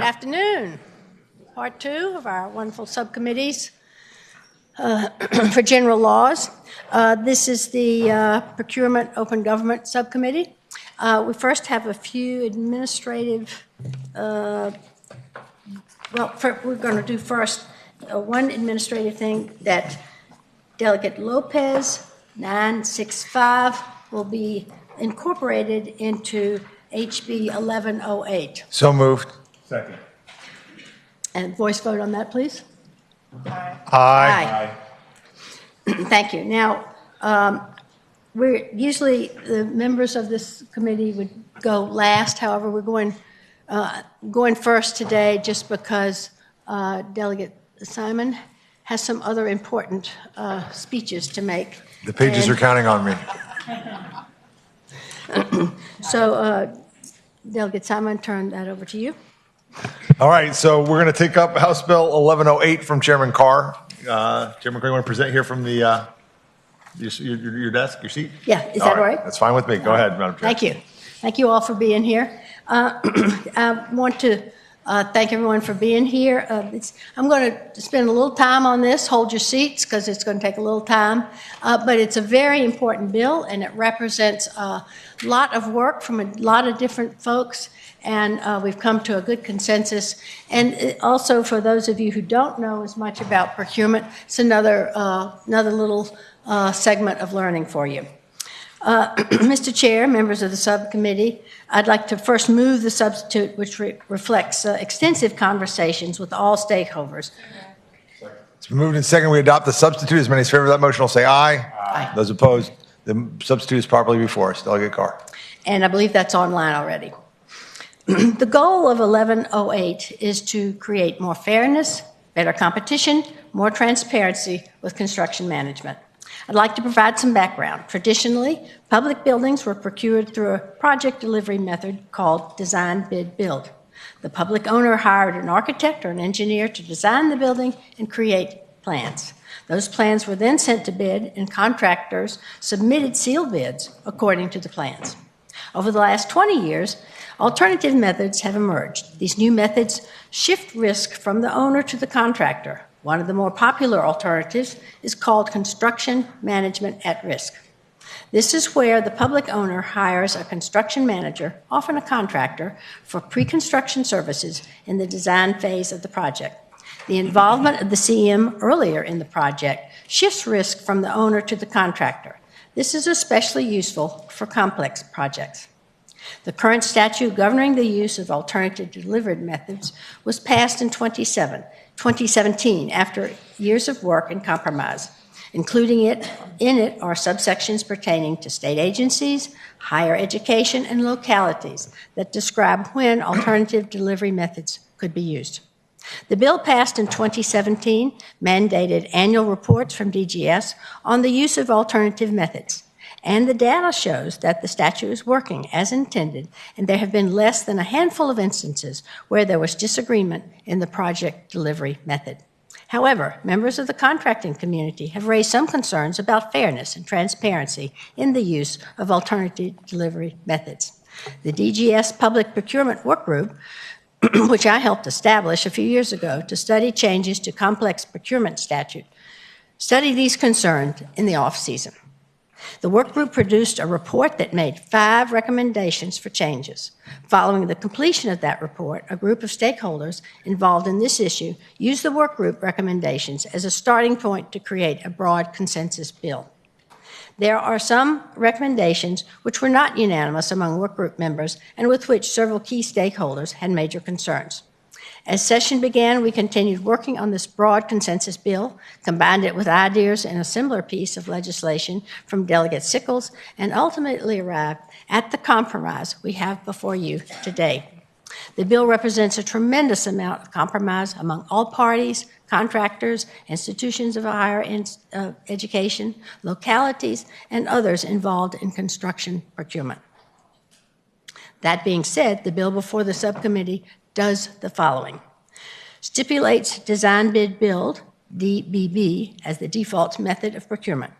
afternoon. Part 2 of our wonderful subcommittees for general laws. This is the Procurement-Open Government Subcommittee. We first have a few administrative, we're going to do first one administrative thing that Delegate Lopez 965 will be incorporated into HB 1108. So moved. Second. And voice vote on that, please. Aye. Aye. Thank you. Now, we're usually the members of this committee would go last. However, we're going first today just because Delegate Simon has some other important speeches to make. The pages are counting on me. So, Delegate Simon, turn that over to you. All right, so we're going to take up House Bill 1108 from Chairman Carr. Chairman Carr, you want to present here from the your desk, your seat? Yeah, is that all right? That's fine with me. Go ahead, Madam Chair. Thank you. Thank you all for being here. I want to thank everyone for being here. I'm going to spend a little time on this. Hold your seats because it's going to take a little time. But it's a very important bill, and it represents a lot of work from a lot of different folks. And we've come to a good consensus. And also, for those of you who don't know as much about procurement, it's another little segment of learning for you. Mr. Chair, members of the subcommittee, I'd like to first move the substitute, which reflects extensive conversations with all stakeholders. It's been moved and second. We adopt the substitute. As many as favor of that motion will say aye. Aye. Those opposed, the substitute is properly before us. Delegate Carr. And I believe that's online already. The goal of 1108 is to create more fairness, better competition, more transparency with construction management. I'd like to provide some background. Traditionally, public buildings were procured through a project delivery method called design, bid, build. The public owner hired an architect or an engineer to design the building and create plans. Those plans were then sent to bid, and contractors submitted sealed bids according to the plans. Over the last 20 years, alternative methods have emerged. These new methods shift risk from the owner to the contractor. One of the more popular alternatives is called construction management at risk. This is where the public owner hires a construction manager, often a contractor, for pre-construction services in the design phase of the project. The involvement of the CM earlier in the project shifts risk from the owner to the contractor. This is especially useful for complex projects. The current statute governing the use of alternative delivery methods was passed in 2017 after years of work and compromise. Including in it are subsections pertaining to state agencies, higher education, and localities that describe when alternative delivery methods could be used. The bill passed in 2017 mandated annual reports from DGS on the use of alternative methods. And the data shows that the statute is working as intended, and there have been less than a handful of instances where there was disagreement in the project delivery method. However, members of the contracting community have raised some concerns about fairness and transparency in the use of alternative delivery methods. The DGS Public Procurement Work Group, which I helped establish a few years ago to study changes to complex procurement statute, studied these concerns in the off-season. The work group produced a report that made 5 recommendations for changes. Following the completion of that report, a group of stakeholders involved in this issue used the work group recommendations as a starting point to create a broad consensus bill. There are some recommendations which were not unanimous among work group members and with which several key stakeholders had major concerns. As session began, we continued working on this broad consensus bill, combined it with ideas in a similar piece of legislation from Delegate Sickles, and ultimately arrived at the compromise we have before you today. The bill represents a tremendous amount of compromise among all parties, contractors, institutions of higher education, localities, and others involved in construction procurement. That being said, the bill before the subcommittee does the following. Stipulates design, bid, build, DBB, as the default method of procurement.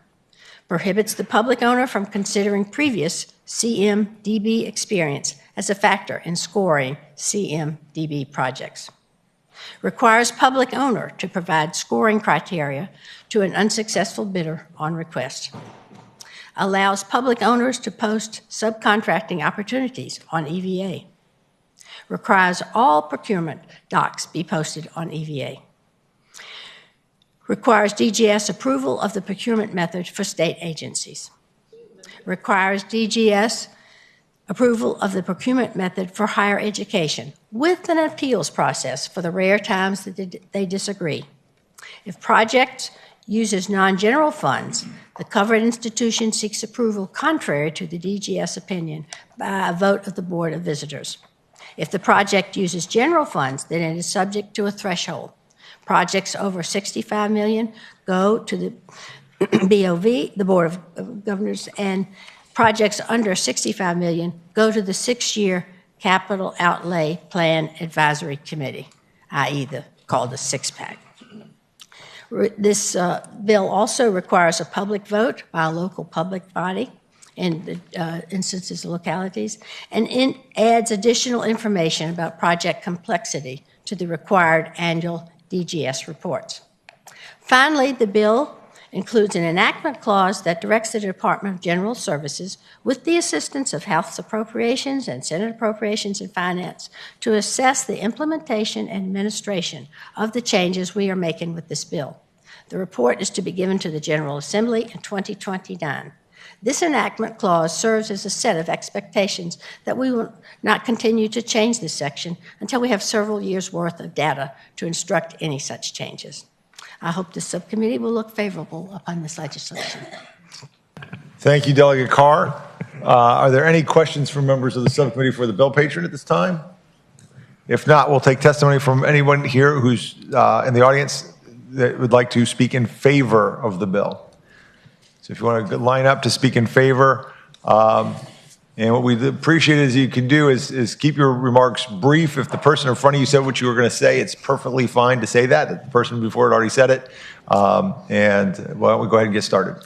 Prohibits the public owner from considering previous CMDB experience as a factor in scoring CMDB projects. Requires public owner to provide scoring criteria to an unsuccessful bidder on request. Allows public owners to post subcontracting opportunities on EVA. Requires all procurement docs be posted on EVA. Requires DGS approval of the procurement method for state agencies. Requires DGS approval of the procurement method for higher education with an appeals process for the rare times that they disagree. If project uses non-general funds, the covered institution seeks approval contrary to the DGS opinion by a vote of the Board of Visitors. If the project uses general funds, then it is subject to a threshold. Projects over $65 million go to the BOV, the Board of Governors, and projects under $65 million go to the 6-year Capital Outlay Plan Advisory Committee, i.e. called the six-pack. This bill also requires a public vote by a local public body in the instances of localities, and adds additional information about project complexity to the required annual DGS reports. Finally, the bill includes an enactment clause that directs the Department of General Services, with the assistance of House Appropriations and Senate Appropriations and Finance, to assess the implementation and administration of the changes we are making with this bill. The report is to be given to the General Assembly in 2029. This enactment clause serves as a set of expectations that we will not continue to change this section until we have several years' worth of data to instruct any such changes. I hope the subcommittee will look favorable upon this legislation. Thank you, Delegate Carr. Are there any questions from members of the subcommittee for the bill patron at this time? If not, we'll take testimony from anyone here who's in the audience that would like to speak in favor of the bill. So if you want to line up to speak in favor, and what we'd appreciate is you can do is keep your remarks brief. If the person in front of you said what you were going to say, it's perfectly fine to say that. The person before it already said it. And why don't we go ahead and get started?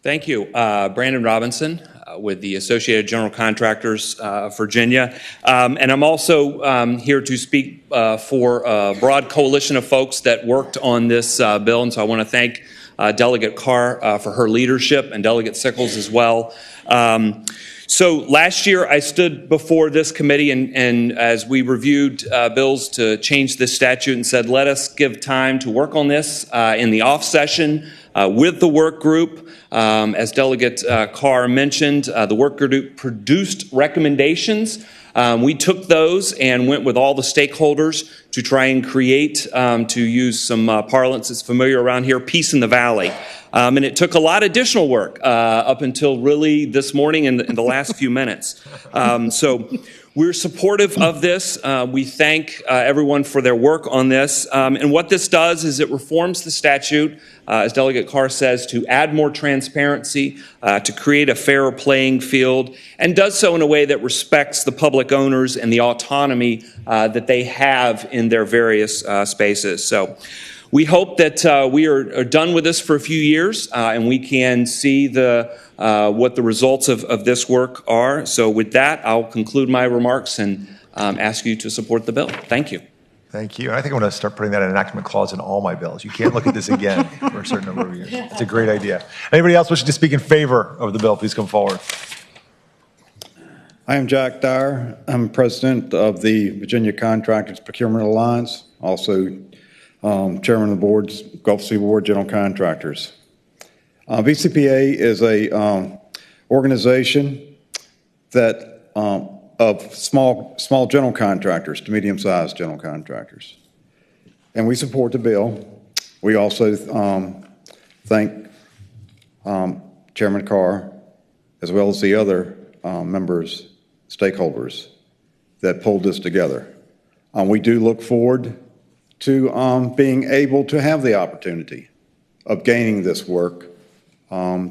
Thank you. Brandon Robinson with the Associated General Contractors of Virginia. And I'm also here to speak for a broad coalition of folks that worked on this bill. And so I want to thank Delegate Carr for her leadership, and Delegate Sickles as well. So last year I stood before this committee and as we reviewed bills to change this statute and said, let us give time to work on this in the off session with the work group. As Delegate Carr mentioned, the work group produced recommendations. We took those and went with all the stakeholders to try and create, to use some parlance that's familiar around here, peace in the valley. And it took a lot of additional work up until really this morning in the last few minutes. So we're supportive of this. We thank everyone for their work on this. And what this does is it reforms the statute, as Delegate Carr says, to add more transparency, to create a fairer playing field, and does so in a way that respects the public owners and the autonomy that they have in their various spaces. So we hope that we are done with this for a few years and we can see what the results of this work are. So with that, I'll conclude my remarks and ask you to support the bill. Thank you. Thank you. I think I'm going to start putting that enactment clause in all my bills. You can't look at this again for a certain number of years. It's a great idea. Anybody else wishing to speak in favor of the bill, please come forward. I am Jack Dyer. I'm president of the Virginia Contractors Procurement Alliance, also chairman of the board's Gulf Seaboard General Contractors. VCPA is a organization that of small general contractors to medium-sized general contractors. And we support the bill. We also thank Chairman Carr, as well as the other members, stakeholders that pulled this together. We do look forward to being able to have the opportunity of gaining this work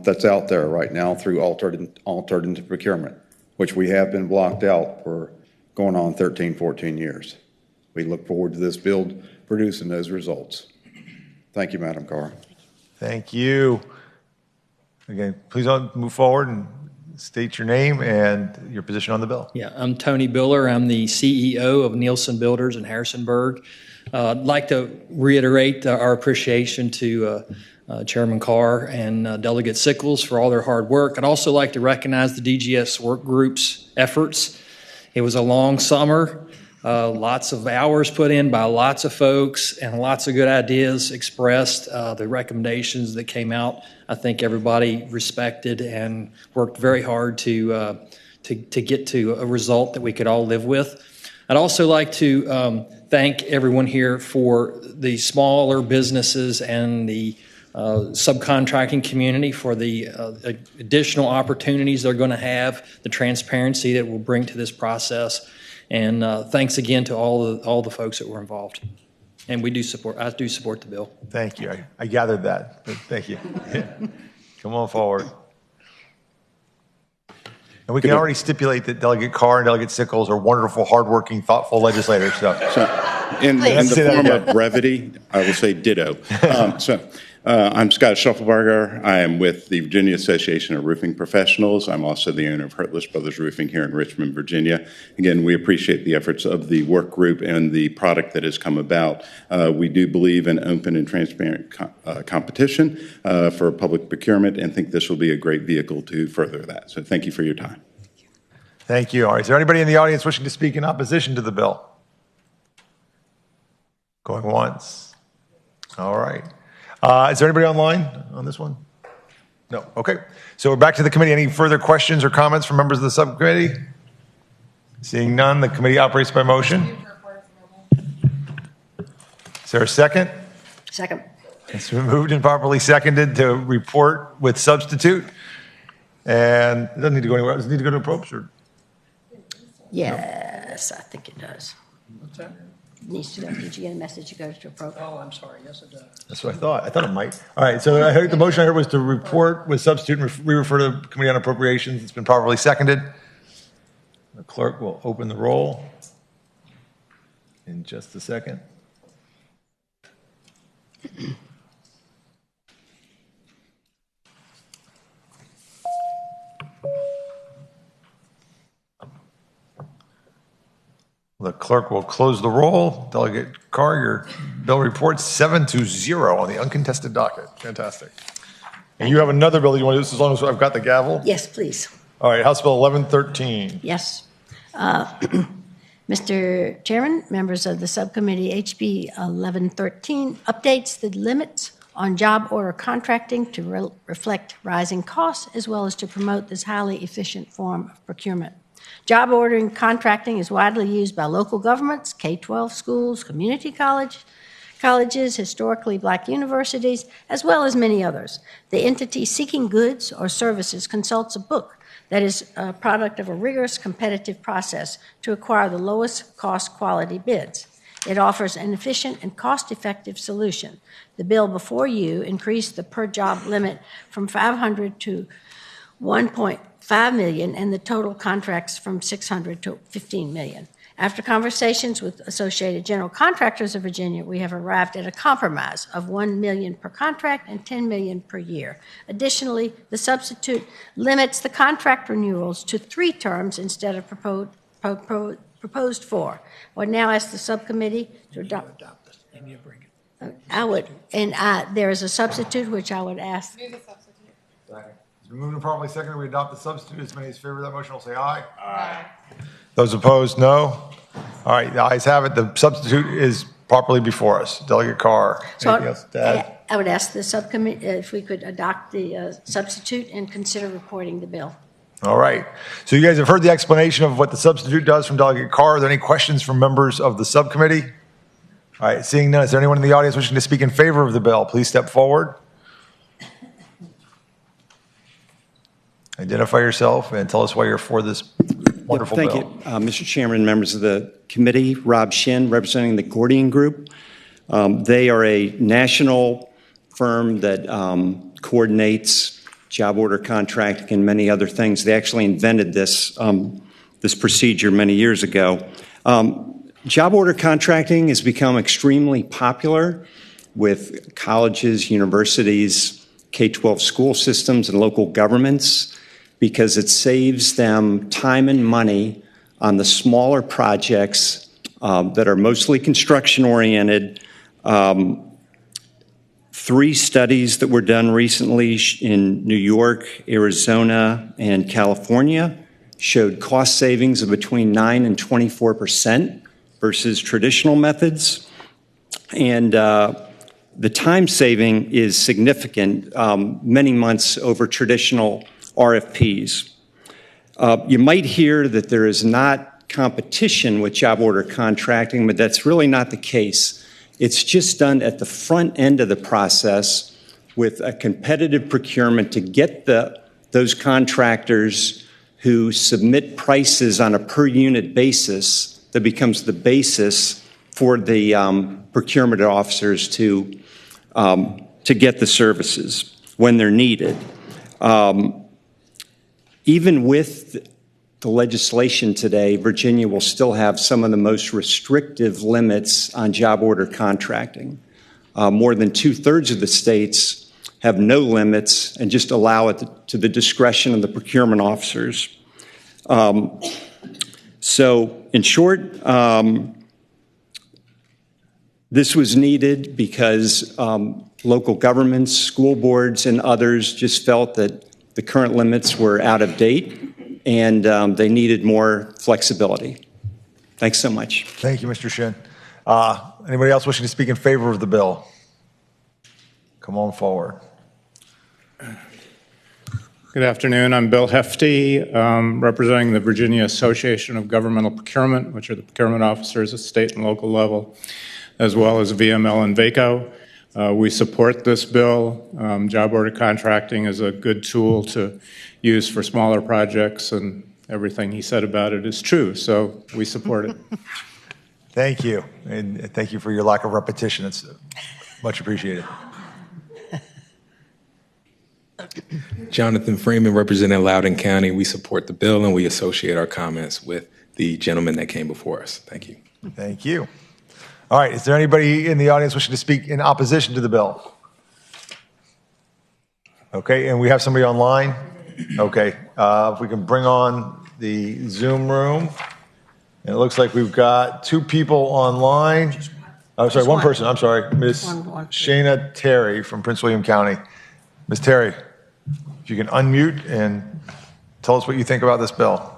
that's out there right now through alternative procurement, which we have been blocked out for going on 13, 14 years. We look forward to this bill producing those results. Thank you, Madam Carr. Thank you. Again, please don't move forward and state your name and your position on the bill. Yeah, I'm Tony Biller. I'm the CEO of Nielsen Builders in Harrisonburg. I'd like to reiterate our appreciation to Chairman Carr and Delegate Sickles for all their hard work. I'd also like to recognize the DGS work group's efforts. It was a long summer, lots of hours put in by lots of folks and lots of good ideas expressed. The recommendations that came out, I think everybody respected and worked very hard to get to a result that we could all live with. I'd also like to thank everyone here for the smaller businesses and the subcontracting community for the additional opportunities they're going to have, the transparency that we'll bring to this process, and thanks again to all the folks that were involved. And I do support the bill. Thank you. I gathered that, but thank you. Come on forward. And we can already stipulate that Delegate Carr and Delegate Sickles are wonderful, hardworking, thoughtful legislators. So in the form of brevity, I will say ditto. I'm Scott Schuffelberger. I am with the Virginia Association of Roofing Professionals. I'm also the owner of Hurtless Brothers Roofing here in Richmond, Virginia. Again, we appreciate the efforts of the work group and the product that has come about. We do believe in open and transparent competition for public procurement and think this will be a great vehicle to further that. So thank you for your time. thank you. All right, is there anybody in the audience wishing to speak in opposition to the bill? Going once. All right. Is there anybody online on this one? No. Okay. So we're back to the committee. Any further questions or comments from members of the subcommittee? Seeing none, the committee operates by motion. Is there a second? Second. It's been moved and properly seconded to report with substitute. And it doesn't need to go anywhere. Does it need to go to appropriations? Or? Yes, I think it does. What's that? Needs to go. Did you get a message to go to appropriate? Oh, I'm sorry. Yes, it does. That's what I thought. I thought it might. All right. So I heard the motion I heard was to report with substitute and re-refer to the Committee on Appropriations. It's been properly seconded. The clerk will open the roll in just a second. The clerk will close the roll. Delegate Carr, your bill reports 7-0 on the uncontested docket. Fantastic. And you have another bill that you want to do this as long as I've got the gavel? Yes, please. All right, House Bill 1113. Yes. Mr. Chairman, members of the subcommittee, HB 1113 updates the limits on job order contracting to reflect rising costs as well as to promote this highly efficient form of procurement. Job ordering contracting is widely used by local governments, K-12 schools, community colleges, historically black universities, as well as many others. The entity seeking goods or services consults a book that is a product of a rigorous competitive process to acquire the lowest cost quality bids. It offers an efficient and cost-effective solution. The bill before you increased the per job limit from 500 to 1.5 million and the total contracts from 600 to 15 million. After conversations with Associated General Contractors of Virginia, we have arrived at a compromise of 1 million per contract and 10 million per year. Additionally, the substitute limits the contract renewals to 3 terms instead of proposed 4. I would now ask the subcommittee to adopt this. And you bring it. I would, and there is a substitute which I would ask. Move the substitute. It's been moved and properly seconded. We adopt the substitute. As many as favor that motion will say aye. Aye. Those opposed, no. All right, the ayes have it. The substitute is properly before us. Delegate Carr. Anything else to add? I would ask the subcommittee if we could adopt the substitute and consider reporting the bill. All right. So you guys have heard the explanation of what the substitute does from Delegate Carr. Are there any questions from members of the subcommittee? All right, seeing none, is there anyone in the audience wishing to speak in favor of the bill? Please step forward. Identify yourself and tell us why you're for this wonderful bill. Thank you, Mr. Chairman, members of the committee. Rob Shin, representing the Gordian Group. They are a national firm that coordinates job order contracting and many other things. They actually invented this procedure many years ago. Job order contracting has become extremely popular with colleges, universities, K-12 school systems, and local governments. because it saves them time and money on the smaller projects that are mostly construction-oriented. 3 studies that were done recently in New York, Arizona, and California showed cost savings of between 9 and 24% versus traditional methods. And the time saving is significant, many months over traditional RFPs. You might hear that there is not competition with job order contracting, but that's really not the case. It's just done at the front end of the process with a competitive procurement to get those contractors who submit prices on a per unit basis that becomes the basis for the procurement officers to get the services when they're needed. Even with the legislation today, Virginia will still have some of the most restrictive limits on job order contracting. More than 2/3 of the states have no limits and just allow it to the discretion of the procurement officers. So in short, this was needed because local governments, school boards, and others just felt that the current limits were out of date and they needed more flexibility. Thanks so much. Thank you, Mr. Shin. Anybody else wishing to speak in favor of the bill? Come on forward. Good afternoon. I'm Bill Hefty, representing the Virginia Association of Governmental Procurement, which are the procurement officers at state and local level, as well as VML and VACO. We support this bill. Job order contracting is a good tool to use for smaller projects, and everything he said about it is true, so we support it. Thank you, and thank you for your lack of repetition. It's much appreciated. Jonathan Freeman, representing Loudoun County. We support the bill and we associate our comments with the gentleman that came before us. Thank you. Thank you. All right, is there anybody in the audience wishing to speak in opposition to the bill? Okay, and we have somebody online? Okay, if we can bring on the Zoom room. And it looks like we've got 2 people online. Oh, sorry, one person, I'm sorry. Ms. Shana Terry from Prince William County. Ms. Terry, if you can unmute and tell us what you think about this bill.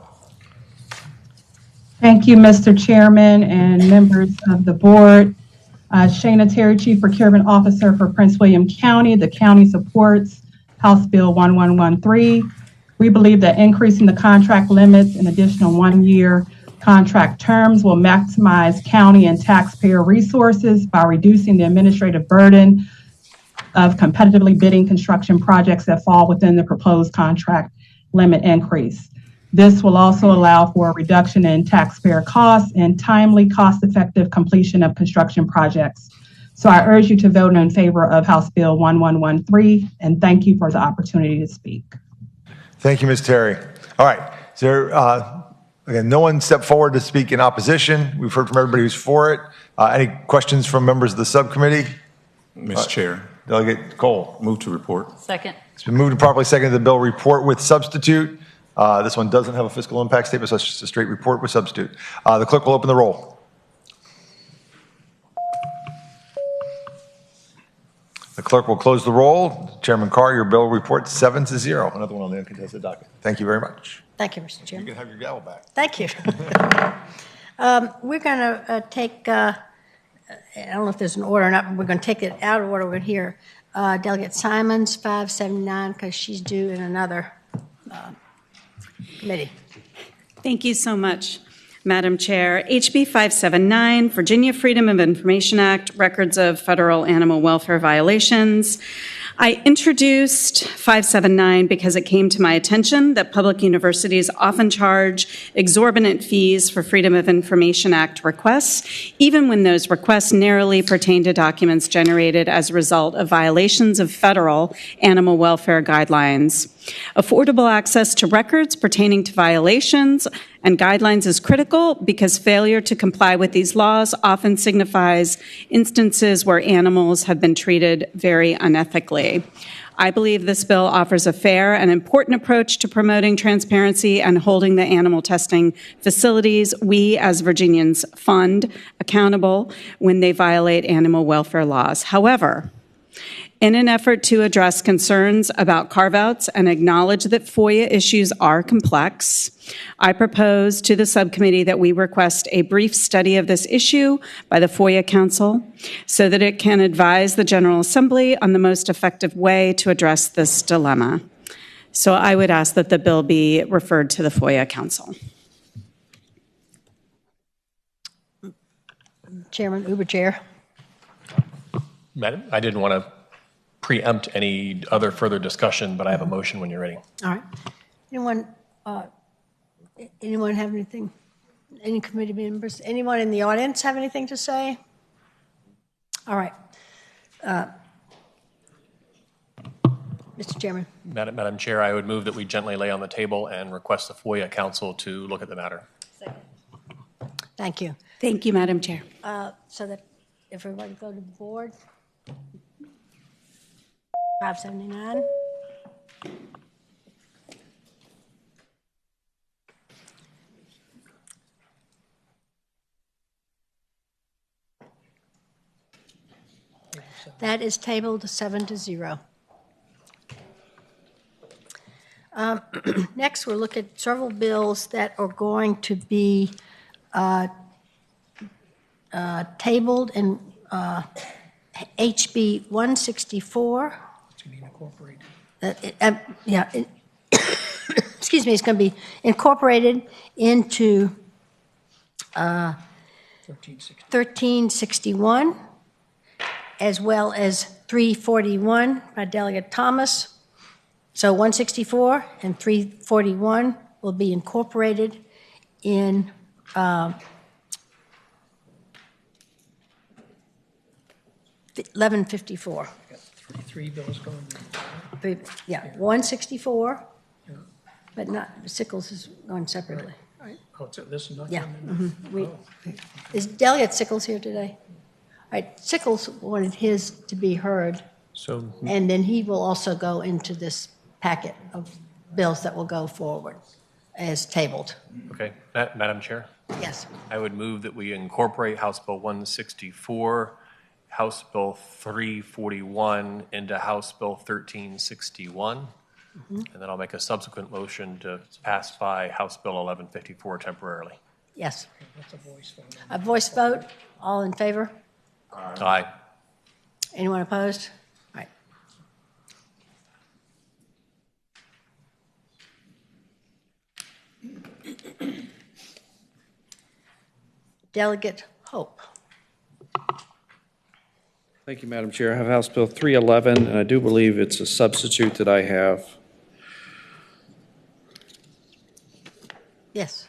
Thank you, Mr. Chairman and members of the board. Shana Terry, Chief Procurement Officer for Prince William County. The county supports House Bill 1113. We believe that increasing the contract limits and additional 1-year contract terms will maximize county and taxpayer resources by reducing the administrative burden of competitively bidding construction projects that fall within the proposed contract limit increase. This will also allow for a reduction in taxpayer costs and timely, cost-effective completion of construction projects. So I urge you to vote in favor of House Bill 1113, and thank you for the opportunity to speak. Thank you, Ms. Terry. All right, is there, again, no one stepped forward to speak in opposition. We've heard from everybody who's for it. Any questions from members of the subcommittee? Mr. Chair. Delegate Cole. Move to report. Second. It's been moved and properly seconded the bill report with substitute. This one doesn't have a fiscal impact statement, so it's just a straight report with substitute. The clerk will open the roll. The clerk will close the roll. Chairman Carr, your bill report 7-0. Another one on the uncontested docket. Thank you very much. Thank you, Mr. Chairman. You can have your gavel back. Thank you. We're going to take, I don't know if there's an order or not, but we're going to take it out of order. We're going to hear Delegate Simons, 579, because she's due in another committee. Thank you so much, Madam Chair. HB 579, Virginia Freedom of Information Act, Records of Federal Animal Welfare Violations. I introduced 579 because it came to my attention that public universities often charge exorbitant fees for Freedom of Information Act requests, even when those requests narrowly pertain to documents generated as a result of violations of federal animal welfare guidelines. Affordable access to records pertaining to violations and guidelines is critical because failure to comply with these laws often signifies instances where animals have been treated very unethically. I believe this bill offers a fair and important approach to promoting transparency and holding the animal testing facilities we as Virginians fund accountable when they violate animal welfare laws. However, in an effort to address concerns about carve-outs and acknowledge that FOIA issues are complex, I propose to the subcommittee that we request a brief study of this issue by the FOIA Council so that it can advise the General Assembly on the most effective way to address this dilemma. So I would ask that the bill be referred to the FOIA Council. Chairman Uber Chair. Madam, I didn't want to preempt any other further discussion, but I have a motion when you're ready. All right. Anyone have anything? Any committee members? Anyone in the audience have anything to say? All right. Mr. Chairman. Madam Chair, I would move that we gently lay on the table and request the FOIA Council to look at the matter. Second. Thank you. Thank you, Madam Chair. So that if everybody go to the board. 579. That is tabled 7-0. Next, we'll look at several bills that are going to be tabled in HB 164. Excuse me, it's going to be incorporated into 1361, as well as 341 by Delegate Thomas. So 164 and 341 will be incorporated in 1154. Three bills going. Yeah, 164, but not, Sickles is going separately. Right. Oh, so this is not. Yeah. Is Delegate Sickles here today? All right, Sickles wanted his to be heard, and then he will also go into this packet of bills that will go forward as tabled. Okay, Madam Chair? Yes. I would move that we incorporate House Bill 164, House Bill 341 into House Bill 1361, and then I'll make a subsequent motion to pass by House Bill 1154 temporarily. Yes. That's a voice vote. A voice vote. All in favor? Aye. Anyone opposed? All right. Delegate Hope. Thank you, Madam Chair. I have House Bill 311, and I do believe it's a substitute that I have. Yes.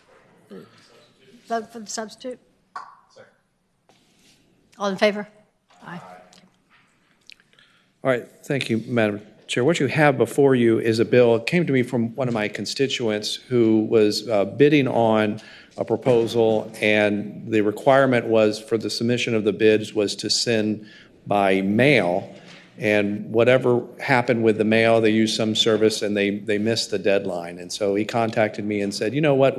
Vote for the substitute? Second. All in favor? Aye. All right, thank you, Madam Chair. What you have before you is a bill. It came to me from one of my constituents who was bidding on a proposal, and the requirement was for the submission of the bids was to send by mail, and whatever happened with the mail, they used some service and they missed the deadline. And so he contacted me and said, you know what,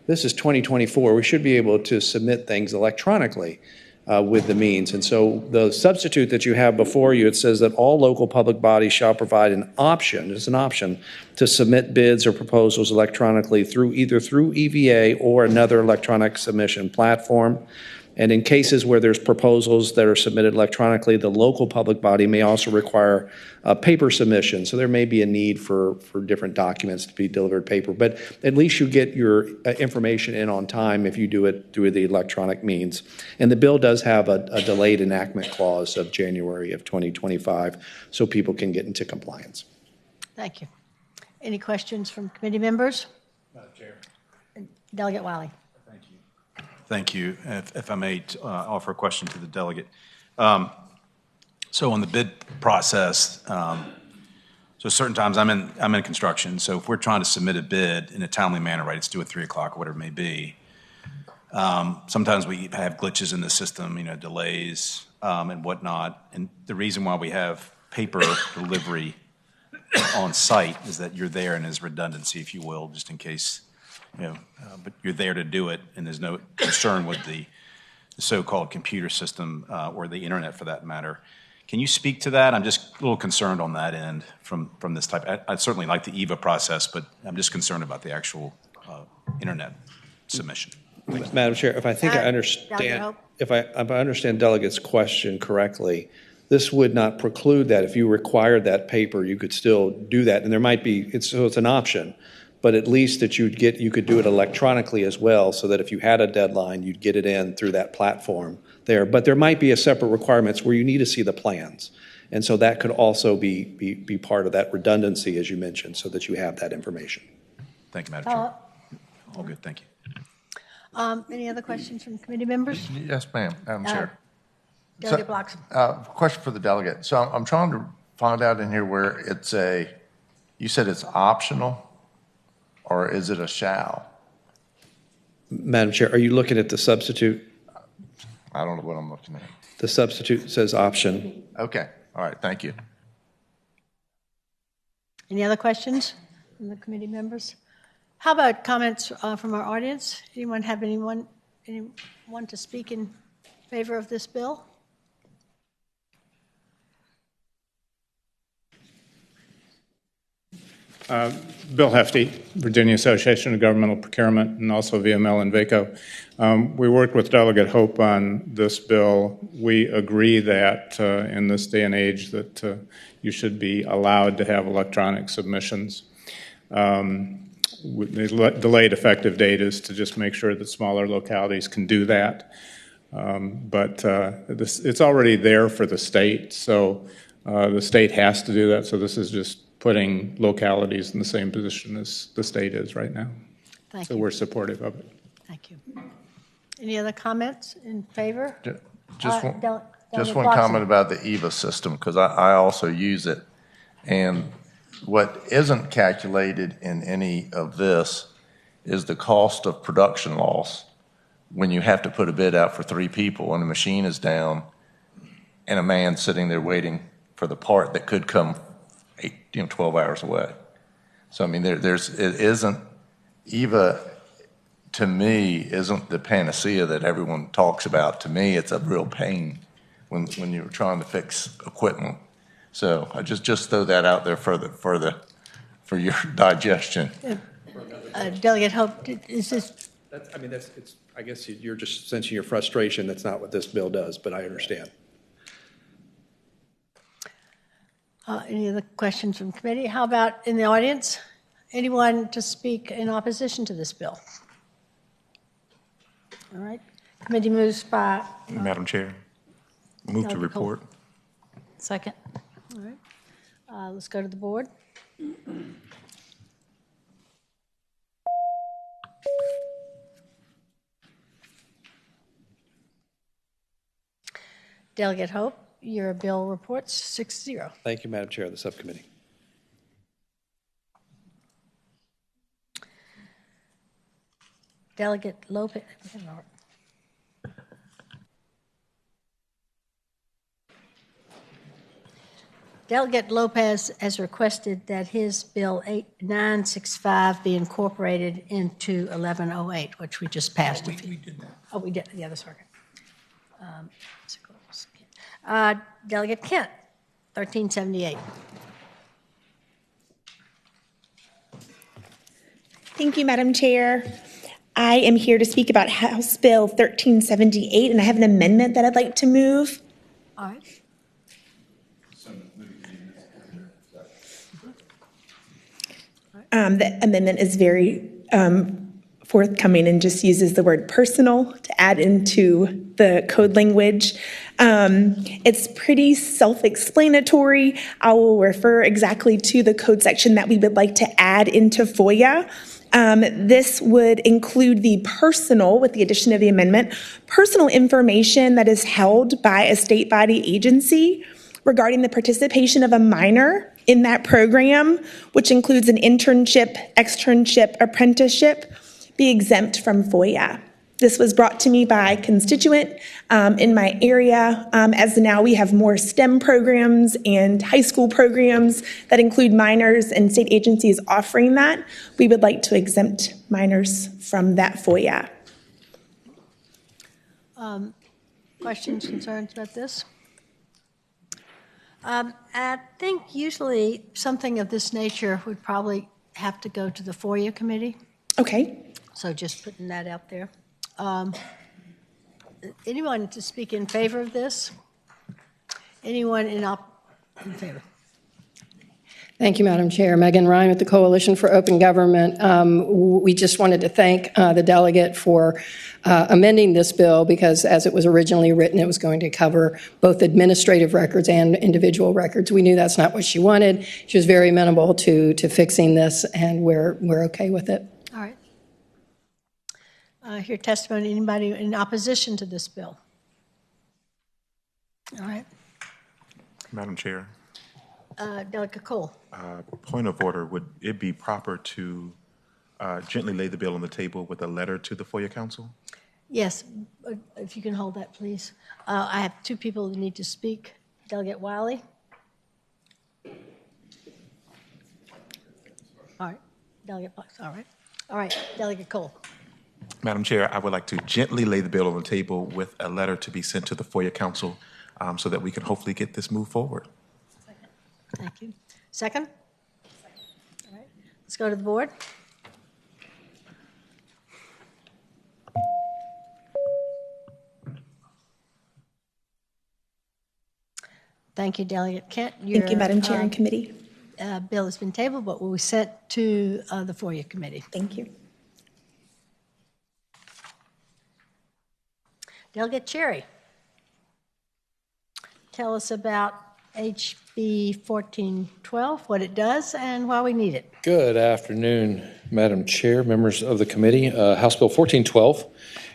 this is 2024, we should be able to submit things electronically with the means. And so the substitute that you have before you, it says that all local public bodies shall provide an option, it's an option, to submit bids or proposals electronically either through EVA or another electronic submission platform. And in cases where there's proposals that are submitted electronically, the local public body may also require paper submission. So there may be a need for different documents to be delivered paper. But at least you get your information in on time if you do it through the electronic means. And the bill does have a delayed enactment clause of January of 2025, so people can get into compliance. Thank you. Any questions from committee members? Madam Chair. Delegate Wiley. Thank you. If I may offer a question to the delegate. So on the bid process, so certain times I'm in construction. So if we're trying to submit a bid in a timely manner, right, it's due at 3 o'clock or whatever it may be. Sometimes we have glitches in the system, delays and whatnot. And the reason why we have paper delivery on site is that you're there and there's redundancy, if you will, just in case, but you're there to do it and there's no concern with the so-called computer system or the internet for that matter. Can you speak to that? I'm just a little concerned on that end from this type. I'd certainly like the EVA process, but I'm just concerned about the actual internet submission. Madam Chair, if I think I understand, if I understand Delegate's question correctly, this would not preclude that. If you required that paper, you could still do that, and there might be. So it's an option, but at least that you could do it electronically as well, so that if you had a deadline, you'd get it in through that platform there. But there might be a separate requirements where you need to see the plans, and so that could also be part of that redundancy, as you mentioned, so that you have that information. Thank you, Madam Chair. All good. Thank you. Any other questions from committee members? Yes, ma'am, Madam Chair. Delegate Bloxham. Question for the delegate. So I'm trying to find out in here where you said it's optional, or is it a shall? Madam Chair, are you looking at the substitute? I don't know what I'm looking at. The substitute says option. Okay. All right. Thank you. Any other questions from the committee members? How about comments from our audience? Anyone have anyone to speak in favor of this bill? Bill Hefty, Virginia Association of Governmental Procurement, and also VML and VACO. We worked with Delegate Hope on this bill. We agree that in this day and age that you should be allowed to have electronic submissions. The delayed effective date is to just make sure that smaller localities can do that. But it's already there for the state, so the state has to do that. So this is just putting localities in the same position as the state is right now. Thank so you. We're supportive of it. Thank you. Any other comments in favor? Just one comment about the EVA system, because I also use it. And what isn't calculated in any of this is the cost of production loss when you have to put a bid out for 3 people and the machine is down and a man sitting there waiting for the part that could come 12 hours away. So I mean, EVA to me isn't the panacea that everyone talks about. To me, it's a real pain when you're trying to fix equipment. So I just throw that out there for your digestion. Delegate Hope, is this? I guess you're just sensing your frustration. That's not what this bill does, but I understand. Any other questions from committee? How about in the audience? Anyone to speak in opposition to this bill? All right. Committee moves by. Madam Chair, move to report. Second. All right. Let's go to the board. Delegate Hope, your bill reports 6-0. Thank you, Madam Chair of the subcommittee. Delegate Lopez. Delegate Lopez has requested that his bill 965 be incorporated into 1108, which we just passed. We did that. Oh, we did. Yeah, that's right. Delegate Kent, 1378. Thank you, Madam Chair. I am here to speak about House Bill 1378, and I have an amendment that I'd like to move. All right. The amendment is very forthcoming and just uses the word personal to add into the code language. It's pretty self-explanatory. I will refer exactly to the code section that we would like to add into FOIA. This would include the personal, with the addition of the amendment, personal information that is held by a state body agency regarding the participation of a minor in that program, which includes an internship, externship, apprenticeship, be exempt from FOIA. This was brought to me by a constituent in my area. As now we have more STEM programs and high school programs that include minors and state agencies offering that, we would like to exempt minors from that FOIA. Questions, concerns about this? I think usually something of this nature would probably have to go to the FOIA committee. Okay. So just putting that out there. Anyone to speak in favor of this? Anyone in favor? Thank you, Madam Chair. Megan Ryan with the Coalition for Open Government. We just wanted to thank the delegate for amending this bill because as it was originally written, it was going to cover both administrative records and individual records. We knew that's not what she wanted. She was very amenable to fixing this, and we're okay with it. All right. Hear testimony. Anybody in opposition to this bill? All right. Madam Chair. Delegate Cole. Point of order, would it be proper to gently lay the bill on the table with a letter to the FOIA Council? Yes, if you can hold that, please. I have two people who need to speak. Delegate Wiley. All right. Delegate Bucks. All right. All right. Delegate Cole. Madam Chair, I would like to gently lay the bill on the table with a letter to be sent to the FOIA Council so that we can hopefully get this moved forward. Thank you. Second? All right. Let's go to the board. Thank you, Delegate Kent. Thank you, Madam Chair and Committee. Bill has been tabled, but will be sent to the FOIA Committee. Thank you. Delegate Cherry, tell us about HB 1412, what it does, and why we need it. Good afternoon, Madam Chair, members of the committee. House Bill 1412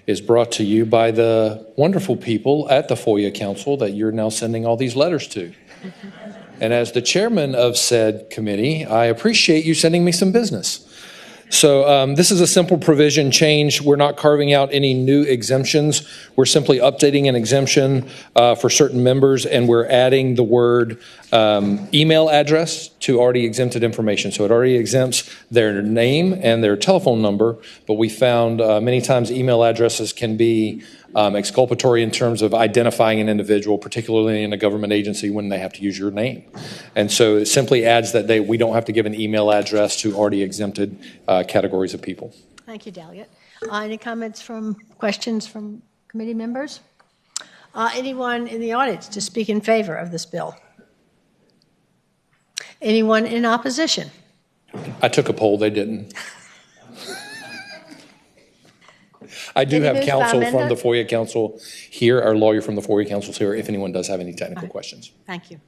is brought to you by the wonderful people at the FOIA Council that you're now sending all these letters to. And as the chairman of said committee, I appreciate you sending me some business. So this is a simple provision change. We're not carving out any new exemptions. We're simply updating an exemption for certain members, and we're adding the word email address to already exempted information. So it already exempts their name and their telephone number, but we found many times email addresses can be exculpatory in terms of identifying an individual, particularly in a government agency when they have to use your name. And so it simply adds that we don't have to give an email address to already exempted categories of people. Thank you, Delegate. Any comments questions from committee members? Anyone in the audience to speak in favor of this bill? Anyone in opposition? I took a poll, they didn't. I do have counsel from the FOIA Council here, our lawyer from the FOIA Council is here, if anyone does have any technical questions. Thank you.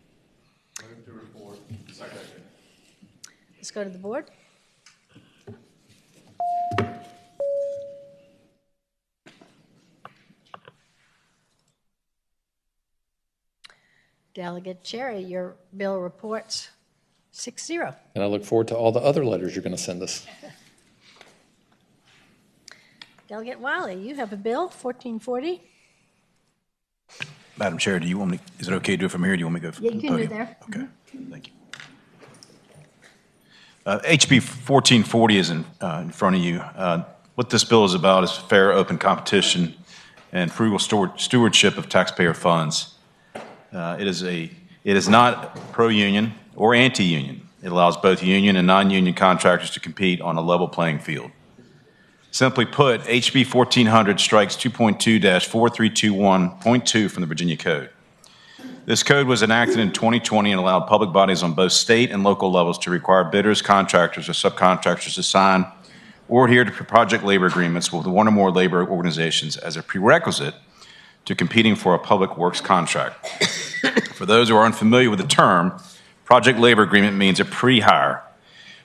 Let's go to the board. Delegate Cherry, your bill reports 6-0. And I look forward to all the other letters you're going to send us. Delegate Wiley, you have a bill, 1440. Madam Chair, do you want me, is it okay to do it from here? Or do you want me to go from Yeah, the you can do it podium? there. Okay, thank you. HB 1440 is in front of you. What this bill is about is fair, open competition and frugal stewardship of taxpayer funds. It is not pro-union or anti-union. It allows both union and non-union contractors to compete on a level playing field. Simply put, HB 1400 strikes 2.2-4321.2 from the Virginia Code. This code was enacted in 2020 and allowed public bodies on both state and local levels to require bidders, contractors, or subcontractors to sign or adhere to project labor agreements with one or more labor organizations as a prerequisite to competing for a public works contract. For those who are unfamiliar with the term, project labor agreement means a pre-hire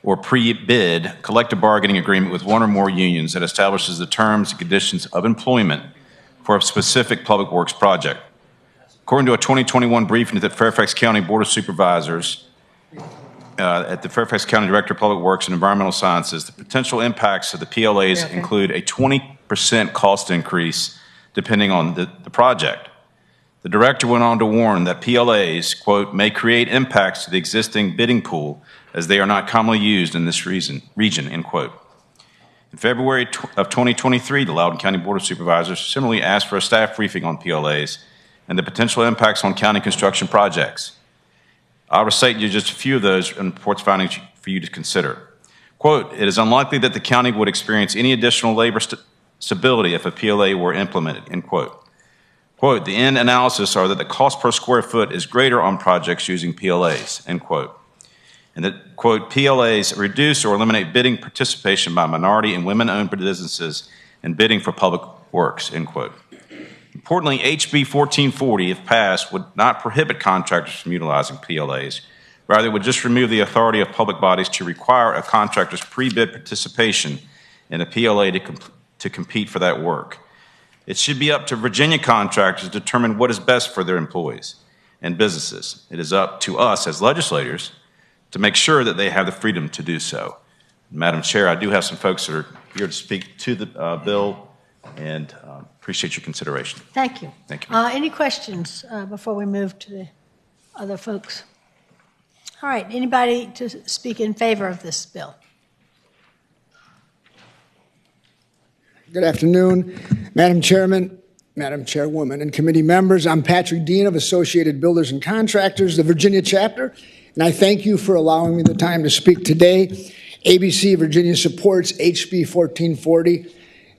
or pre-bid collective bargaining agreement with one or more unions that establishes the terms and conditions of employment for a specific public works project. According to a 2021 briefing at the Fairfax County Board of Supervisors, at the Fairfax County Director of Public Works and Environmental Sciences, the potential impacts of the PLAs include a 20 20% cost increase depending on the project. The director went on to warn that PLAs, quote, may create impacts to the existing bidding pool as they are not commonly used in this region, end quote. In February of 2023, the Loudoun County Board of Supervisors similarly asked for a staff briefing on PLAs and the potential impacts on county construction projects. I'll recite you just a few of those and reports findings for you to consider. Quote, it is unlikely that the county would experience any additional labor stability if a PLA were implemented, end quote. Quote, the end analysis are that the cost per square foot is greater on projects using PLAs, end quote. And that, quote, PLAs reduce or eliminate bidding participation by minority and women-owned businesses in bidding for public works, end quote. Importantly, HB 1440, if passed, would not prohibit contractors from utilizing PLAs. Rather, it would just remove the authority of public bodies to require a contractor's pre-bid participation in a PLA to compete for that work. It should be up to Virginia contractors to determine what is best for their employees and businesses. It is up to us as legislators to make sure that they have the freedom to do so. Madam Chair, I do have some folks that are here to speak to the bill, and appreciate your consideration. Thank you. Thank you. Any questions before we move to the other folks? All right, anybody to speak in favor of this bill? Good afternoon, Madam Chairman, Madam Chairwoman, and committee members. I'm Patrick Dean of Associated Builders and Contractors, the Virginia chapter, and I thank you for allowing me the time to speak today. ABC Virginia supports HB 1440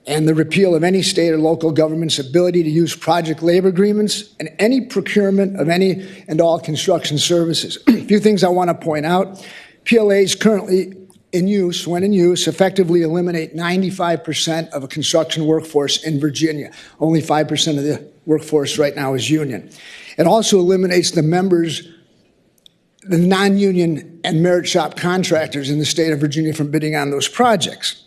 and the repeal of any state or local government's ability to use project labor agreements and any procurement of any and all construction services. A few things I want to point out. PLAs currently when in use, effectively eliminate 95% of a construction workforce in Virginia. Only 5% of the workforce right now is union. It also eliminates the non-union and merit shop contractors in the state of Virginia from bidding on those projects.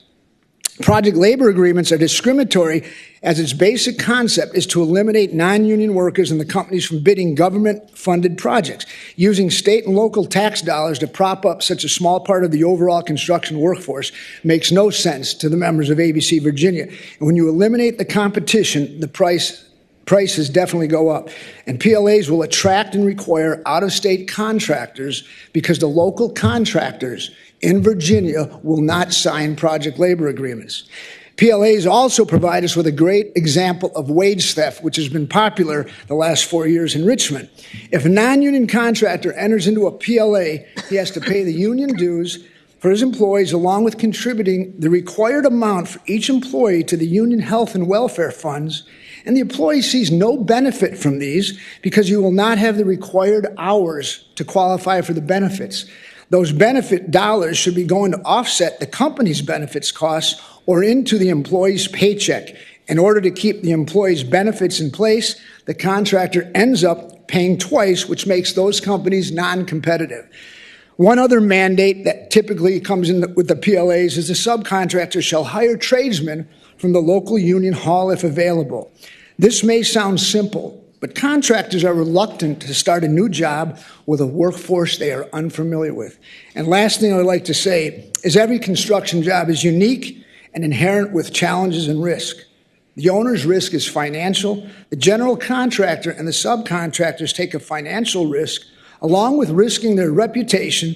Project labor agreements are discriminatory as its basic concept is to eliminate non-union workers and the companies from bidding government-funded projects. Using state and local tax dollars to prop up such a small part of the overall construction workforce makes no sense to the members of ABC Virginia. And when you eliminate the competition, the prices definitely go up. And PLAs will attract and require out-of-state contractors because the local contractors in Virginia will not sign project labor agreements. PLAs also provide us with a great example of wage theft, which has been popular the last 4 years in Richmond. If a non-union contractor enters into a PLA, he has to pay the union dues for his employees along with contributing the required amount for each employee to the union health and welfare funds, and the employee sees no benefit from these because you will not have the required hours to qualify for the benefits. Those benefit dollars should be going to offset the company's benefits costs or into the employee's paycheck. In order to keep the employee's benefits in place, the contractor ends up paying twice, which makes those companies non-competitive. One other mandate that typically comes in with the PLAs is the subcontractor shall hire tradesmen from the local union hall if available. This may sound simple, but contractors are reluctant to start a new job with a workforce they are unfamiliar with. And last thing I would like to say is every construction job is unique and inherent with challenges and risk. The owner's risk is financial. The general contractor and the subcontractors take a financial risk along with risking their reputation,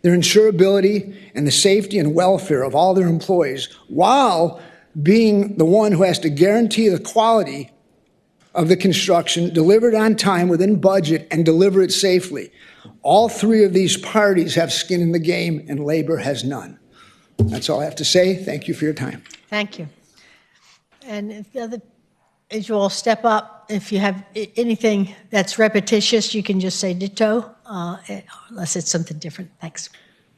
their insurability, and the safety and welfare of all their employees while being the one who has to guarantee the quality of the construction, delivered on time within budget, and deliver it safely. All three of these parties have skin in the game, and labor has none. That's all I have to say. Thank you for your time. Thank you. And if the other, as you all step up, if you have anything that's repetitious, you can just say ditto, unless it's something different. Thanks.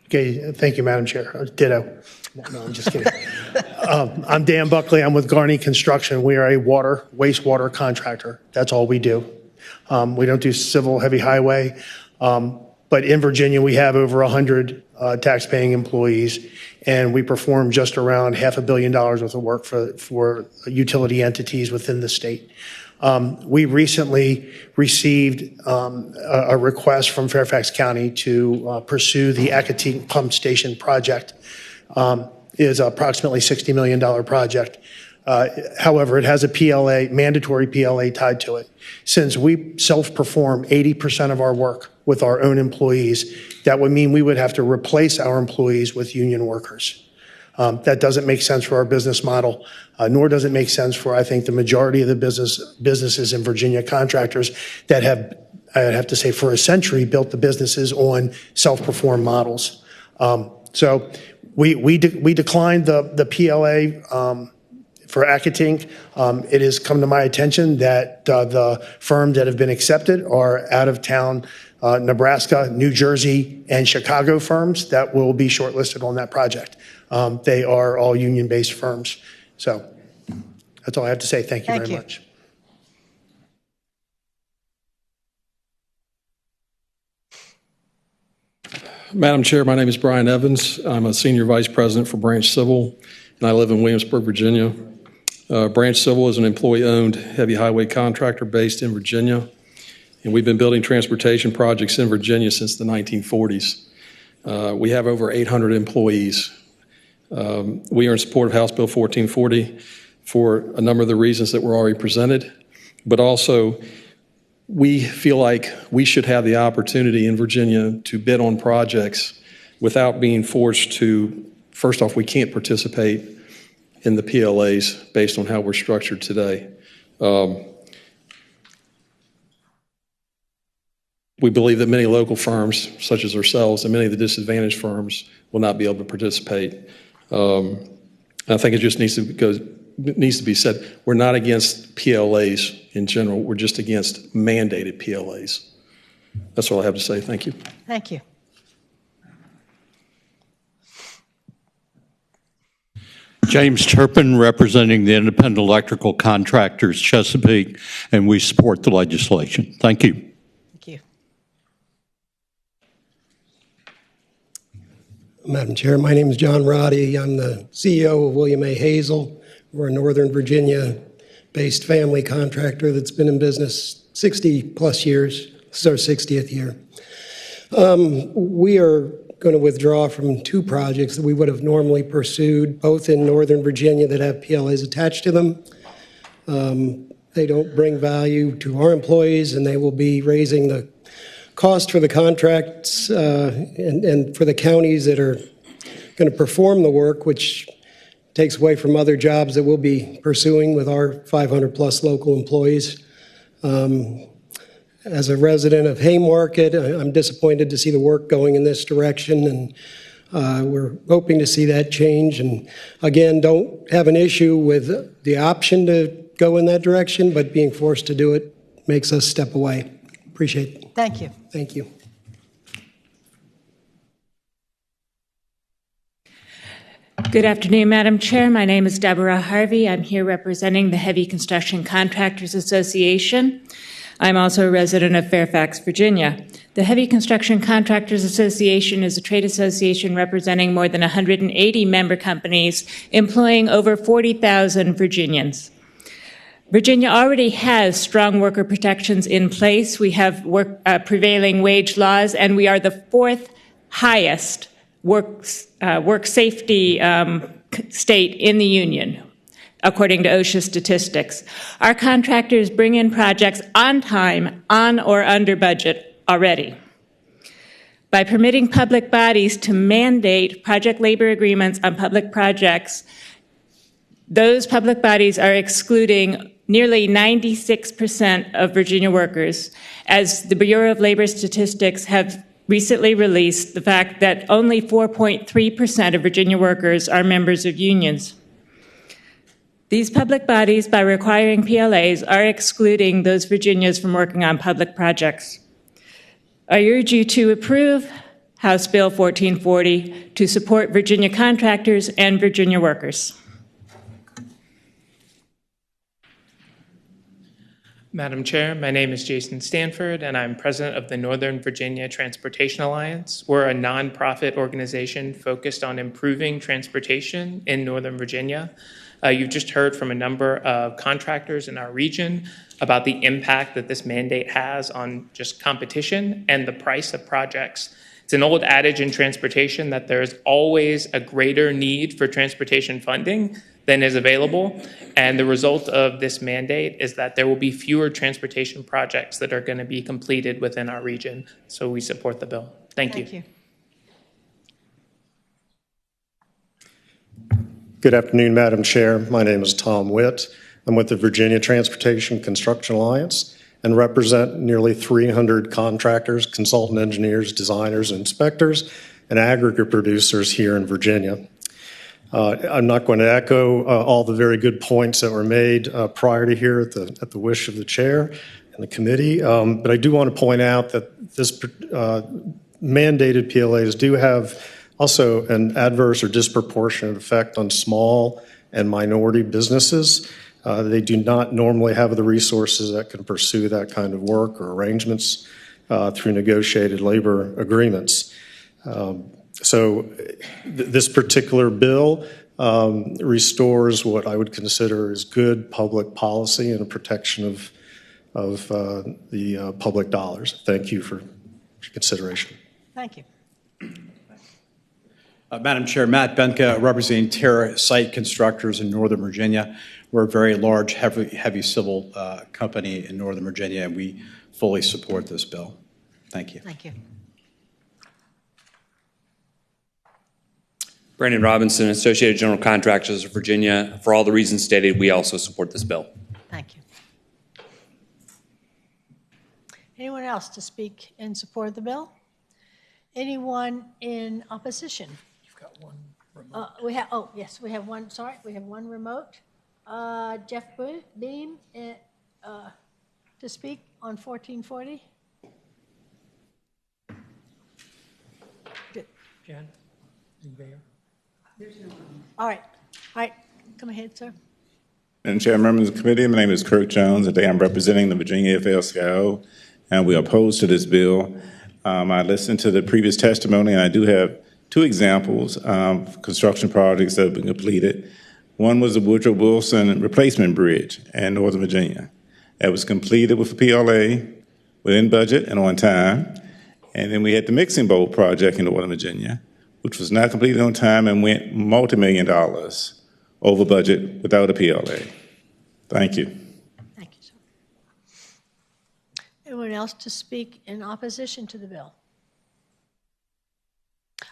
Okay, thank you, Madam Chair. Ditto. No, I'm just kidding. I'm Dan Buckley. I'm with Garney Construction. We are a wastewater contractor. That's all we do. We don't do civil heavy highway. But in Virginia, we have over 100 tax-paying employees, and we perform just around $500 million worth of work for utility entities within the state. We recently received a request from Fairfax County to pursue the Acatine Pump Station project. It is approximately $60 million project. However, it has a PLA, mandatory PLA tied to it. Since we self-perform 80% of our work with our own employees, that would mean we would have to replace our employees with union workers. That doesn't make sense for our business model, nor does it make sense for, I think, the majority of the businesses in Virginia, contractors that have, I'd have to say, for a century, built the businesses on self-perform models. So we declined the PLA for Accutink. It has come to my attention that the firms that have been accepted are out-of-town Nebraska, New Jersey, and Chicago firms that will be shortlisted on that project. They are all union-based firms. So that's all I have to say. Thank you very much. Madam Chair, my name is Brian Evans. I'm a Senior Vice President for Branch Civil, and I live in Williamsburg, Virginia. Branch Civil is an employee-owned heavy highway contractor based in Virginia, and we've been building transportation projects in Virginia since the 1940s. We have over 800 employees. We are in support of House Bill 1440 for a number of the reasons that were already presented, but also we feel like we should have the opportunity in Virginia to bid on projects without being forced to, first off, we can't participate in the PLAs based on how we're structured today. We believe that many local firms, such as ourselves, and many of the disadvantaged firms will not be able to participate. I think it just needs to be said, we're not against PLAs in general, we're just against mandated PLAs. That's all I have to say. Thank you. Thank you. James Turpin, representing the Independent Electrical Contractors Chesapeake, and we support the legislation. Thank you. Thank you. Madam Chair, my name is John Roddy. I'm the CEO of William A. Hazel. We're a Northern Virginia-based family contractor that's been in business 60 plus years. This is our 60th year. We are going to withdraw from two projects that we would have normally pursued, both in Northern Virginia that have PLAs attached to them. They don't bring value to our employees, and they will be raising the cost for the contracts and for the counties that are going to perform the work, which takes away from other jobs that we'll be pursuing with our 500 plus local employees. As a resident of Haymarket, I'm disappointed to see the work going in this direction, and we're hoping to see that change. And again, don't have an issue with the option to go in that direction, but being forced to do it makes us step away. Appreciate it. Thank you. Thank you. Good afternoon, Madam Chair. My name is Deborah Harvey. I'm here representing the Heavy Construction Contractors Association. I'm also a resident of Fairfax, Virginia. The Heavy Construction Contractors Association is a trade association representing more than 180 member companies, employing over 40,000 Virginians. Virginia already has strong worker protections in place. We have prevailing wage laws, and we are the fourth highest work safety state in the union, according to OSHA statistics. Our contractors bring in projects on time, on or under budget already. By permitting public bodies to mandate project labor agreements on public projects, those public bodies are excluding nearly 96% of Virginia workers, as the Bureau of Labor Statistics have recently released the fact that only 4.3% of Virginia workers are members of unions. These public bodies, by requiring PLAs, are excluding those Virginians from working on public projects. I urge you to approve House Bill 1440 to support Virginia contractors and Virginia workers. Madam Chair, my name is Jason Stanford, and I'm president of the Northern Virginia Transportation Alliance. We're a nonprofit organization focused on improving transportation in Northern Virginia. You've just heard from a number of contractors in our region about the impact that this mandate has on just competition and the price of projects. It's an old adage in transportation that there's always a greater need for transportation funding than is available. And the result of this mandate is that there will be fewer transportation projects that are going to be completed within our region. So we support the bill. Thank you. Thank you. Good afternoon, Madam Chair. My name is Tom Witt. I'm with the Virginia Transportation Construction Alliance and represent nearly 300 contractors, consultant engineers, designers, inspectors, and aggregate producers here in Virginia. I'm not going to echo all the very good points that were made prior to here at the wish of the chair and the committee, but I do want to point out that this mandated PLAs do have also an adverse or disproportionate effect on small and minority businesses. They do not normally have the resources that can pursue that kind of work or arrangements through negotiated labor agreements. This particular bill restores what I would consider as good public policy and a protection of the public dollars. Thank you for your consideration. Thank you. Madam Chair, Matt Benka, representing Terra Site Constructors in Northern Virginia. We're a very large, heavy civil company in Northern Virginia, and we fully support this bill. Thank you. Thank you. Brandon Robinson, Associated General Contractors of Virginia. For all the reasons stated, we also support this bill. Thank you. Anyone else to speak in support of the bill? Anyone in opposition? You've got one remote. We have one, sorry, we have one remote. Jeff Beam to speak on 1440. Jen, in there. All right, come ahead, sir. Madam Chair, members of the committee, my name is Kirk Jones. Today I'm representing the Virginia AFL-CIO, and we are opposed to this bill. I listened to the previous testimony, and I do have two examples of construction projects that have been completed. One was the Woodrow Wilson Replacement Bridge in Northern Virginia. That was completed with a PLA, within budget and on time. And then we had the Mixing Bowl project in Northern Virginia, which was not completed on time and went multi-million dollars over budget without a PLA. Thank you. Thank you, sir. Anyone else to speak in opposition to the bill?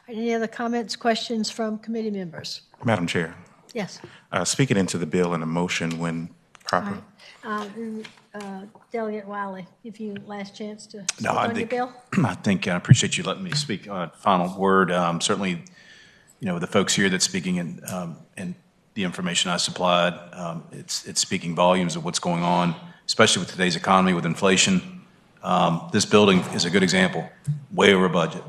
Any other comments, questions from committee members? Madam Chair. Yes. Speaking into the bill and the motion when proper. Delegate Wiley, give you last chance to speak No, I on think, your bill. I appreciate you letting me speak. Final word, certainly, the folks here that's speaking and the information I supplied, it's speaking volumes of what's going on, especially with today's economy, with inflation. This building is a good example, way over budget.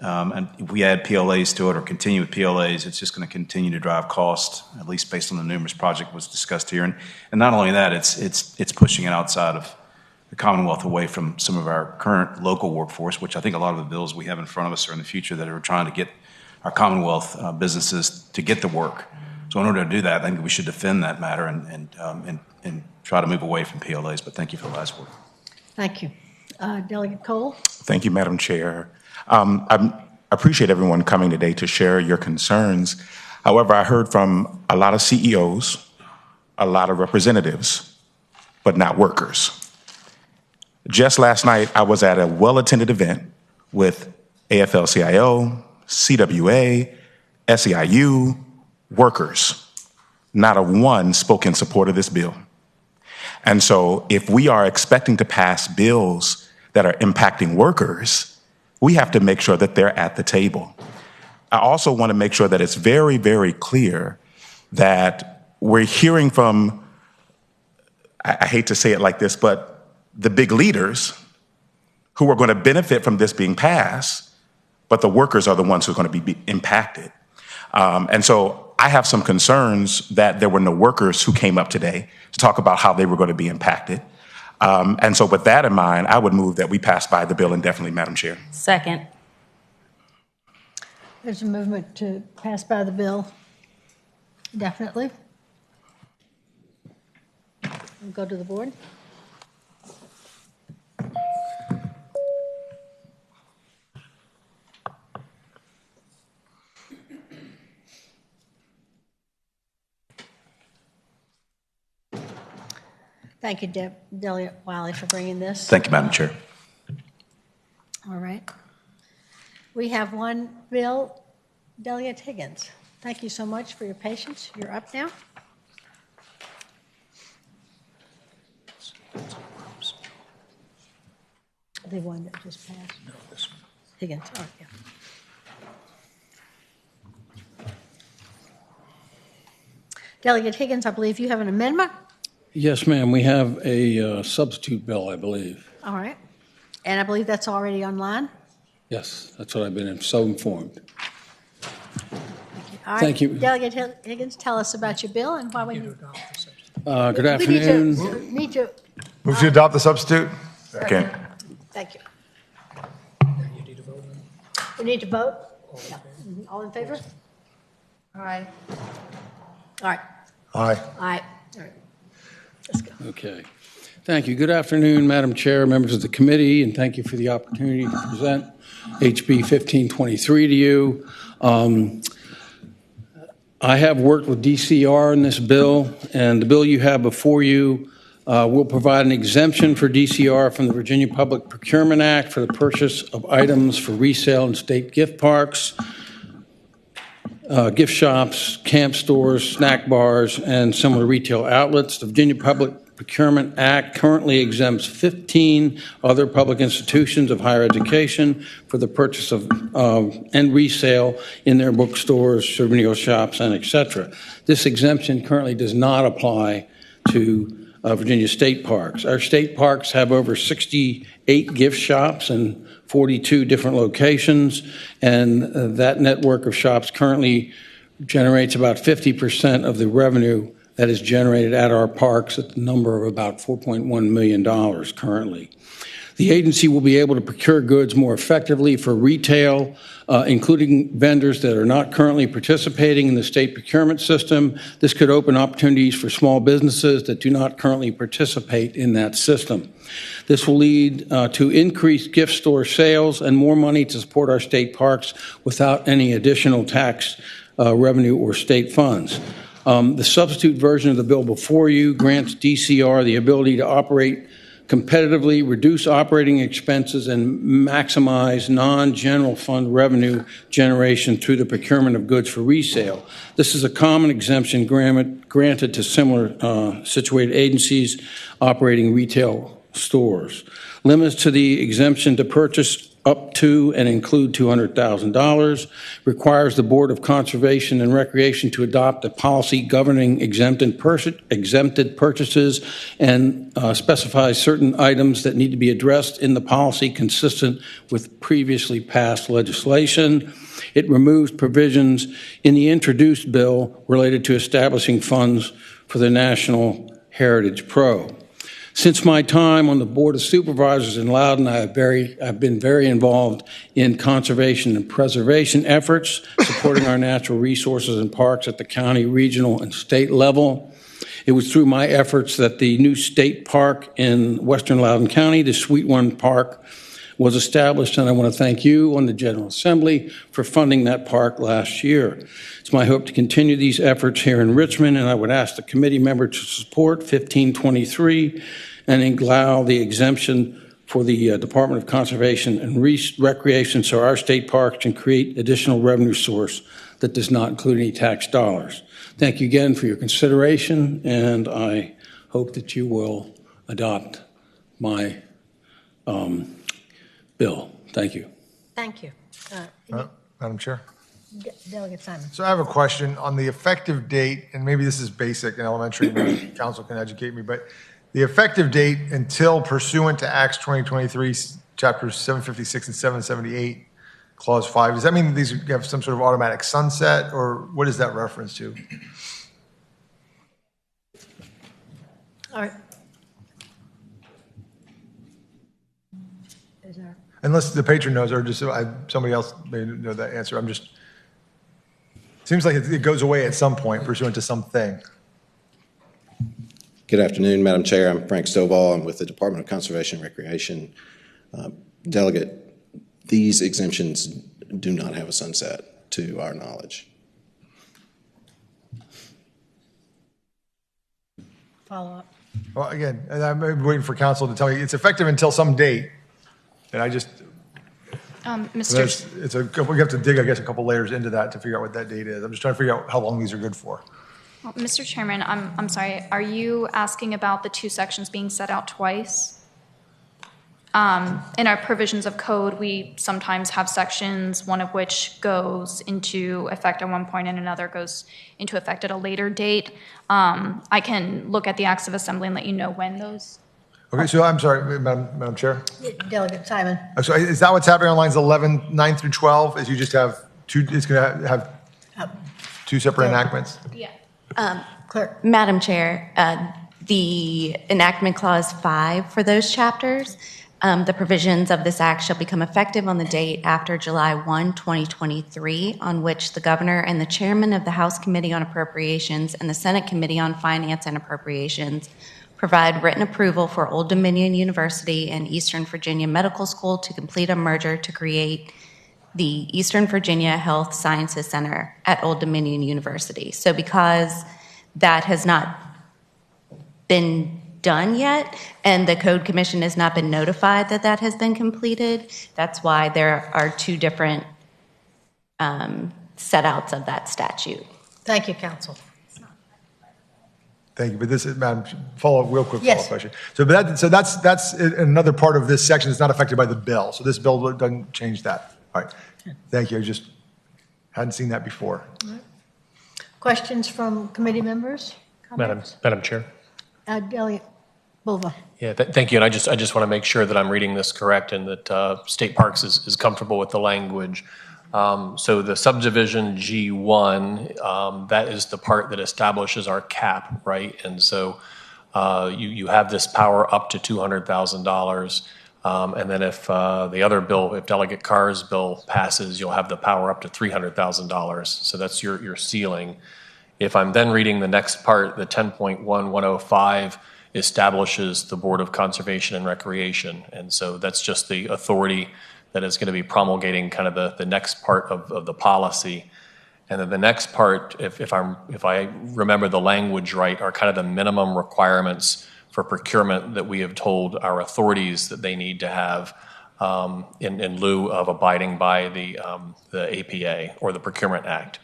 And if we add PLAs to it or continue with PLAs, it's just going to continue to drive cost, at least based on the numerous projects was discussed here. And not only that, it's pushing it outside of the Commonwealth away from some of our current local workforce, which I think a lot of the bills we have in front of us are in the future that are trying to get our Commonwealth businesses to get the work. So in order to do that, I think we should defend that matter and try to move away from PLAs. But thank you for the last word. Thank you. Delegate Cole? Thank you, Madam Chair. I appreciate everyone coming today to share your concerns. However, I heard from a lot of CEOs, a lot of representatives, but not workers. Just last night, I was at a well-attended event with AFL-CIO, CWA, SEIU, workers. Not a one spoke in support of this bill. And so if we are expecting to pass bills that are impacting workers, we have to make sure that they're at the table. I also want to make sure that it's very, very clear that we're hearing from, I hate to say it like this, but the big leaders who are going to benefit from this being passed, but the workers are the ones who are going to be impacted. And so I have some concerns that there were no workers who came up today to talk about how they were going to be impacted. And so with that in mind, I would move that we pass by the bill indefinitely, Madam Chair. Second. There's a movement to pass by the bill indefinitely. We'll go to the board. Thank you, Delegate Wiley, for bringing this. Thank you, Madam Chair. All right. We have one bill, Delegate Higgins. Thank you so much for your patience. You're up now. The one that just passed? No, this one. Higgins, oh, yeah. Delegate Higgins, I believe you have an amendment? Yes, ma'am. We have a substitute bill, I believe. All right. And I believe that's already online? Yes, that's what I've been so informed. All right. Thank you. Delegate Higgins, tell us about your bill and why we need Good afternoon. We need to. Move to adopt the substitute. Second. Thank you. We need to vote? Yeah. All in favor? All right. All right. Aye. Aye. All right. Let's go. Okay. Thank you. Good afternoon, Madam Chair, members of the committee, and thank you for the opportunity to present HB 1523 to you. I have worked with DCR in this bill, and the bill you have before you will provide an exemption for DCR from the Virginia Public Procurement Act for the purchase of items for resale in state gift parks, gift shops, camp stores, snack bars, and similar retail outlets. The Virginia Public Procurement Act currently exempts 15 other public institutions of higher education for the purchase of and resale in their bookstores, souvenir shops, and etc. This exemption currently does not apply to Virginia state parks. Our state parks have over 68 gift shops and 42 different locations, and that network of shops currently generates about 50% of the revenue that is generated at our parks at the number of about $4.1 million currently. The agency will be able to procure goods more effectively for retail, including vendors that are not currently participating in the state procurement system. This could open opportunities for small businesses that do not currently participate in that system. This will lead to increased gift store sales and more money to support our state parks without any additional tax revenue or state funds. The substitute version of the bill before you grants DCR the ability to operate competitively, reduce operating expenses, and maximize non-general fund revenue generation through the procurement of goods for resale. This is a common exemption granted to similar situated agencies operating retail stores. Limits to the exemption to purchase up to and include $200,000, requires the Board of Conservation and Recreation to adopt a policy governing exempted purchases and specifies certain items that need to be addressed in the policy consistent with previously passed legislation. It removes provisions in the introduced bill related to establishing funds for the National Heritage Pro. Since my time on the Board of Supervisors in Loudoun, I've been very involved in conservation and preservation efforts, supporting our natural resources and parks at the county, regional, and state level. It was through my efforts that the new state park in western Loudoun County, the Sweet One Park, was established, and I want to thank you on the General Assembly for funding that park last year. It's my hope to continue these efforts here in Richmond, and I would ask the committee member to support 1523 and allow the exemption for the Department of Conservation and Recreation so our state parks can create additional revenue source that does not include any tax dollars. Thank you again for your consideration, and I hope that you will adopt my bill. Thank you. Thank you. Madam Chair. Delegate Simon. So I have a question on the effective date, and maybe this is basic and elementary, maybe council can educate me, but the effective date until pursuant to Acts 2023, chapters 756 and 778, clause 5, does that mean that these have some sort of automatic sunset, or what is that reference to? All right. Is there... Unless the patron knows, or just somebody else may know that answer. I'm just, seems like it goes away at some point pursuant to something. Good afternoon, Madam Chair. I'm Frank Stovall. I'm with the Department of Conservation and Recreation. Delegate, these exemptions do not have a sunset to our knowledge. Follow up. Well, again, and I'm waiting for council to tell me it's effective until some date. And I just, we have to dig, I guess, a couple layers into that to figure out what that date is. I'm just trying to figure out how long these are good for. Well, Mr. Chairman, I'm sorry. Are you asking about the two sections being set out twice? In our provisions of code, we sometimes have sections, one of which goes into effect at one point and another goes into effect at a later date. I can look at the Acts of Assembly and let you know when those. Okay, so I'm sorry, Madam Chair. Delegate Simon. So is that what's happening on lines 11, 9 through 12? Is you just have two, it's going to have two separate enactments? Yeah. Clerk. Madam Chair, the enactment clause 5 for those chapters, the provisions of this act shall become effective on the date after July 1, 2023, on which the governor and the chairman of the House Committee on Appropriations and the Senate Committee on Finance and Appropriations provide written approval for Old Dominion University and Eastern Virginia Medical School to complete a merger to create the Eastern Virginia Health Sciences Center at Old Dominion University. So because that has not been done yet, and the Code Commission has not been notified that that has been completed, that's why there are two different set-outs of that statute. Thank you, counsel. Thank you, but this is, Madam, real quick Yes. follow-up question. So that's another part of this section that's not affected by the bill. So this bill doesn't change that. All right, thank you. I just hadn't seen that before. Questions from committee members? Comments? Madam Chair. Delegate Bova. Yeah, thank you. And I just want to make sure that I'm reading this correct and that State Parks is comfortable with the language. So the subdivision G1, that is the part that establishes our cap, right? And so you have this power up to $200,000. And then if the other bill, if Delegate Carr's bill passes, you'll have the power up to $300,000. So that's your ceiling. If I'm then reading the next part, the 10.1105 establishes the Board of Conservation and Recreation. And so that's just the authority that is going to be promulgating kind of the next part of the policy. And then the next part, if I remember the language right, are kind of the minimum requirements for procurement that we have told our authorities that they need to have in lieu of abiding by the APA or the Procurement Act.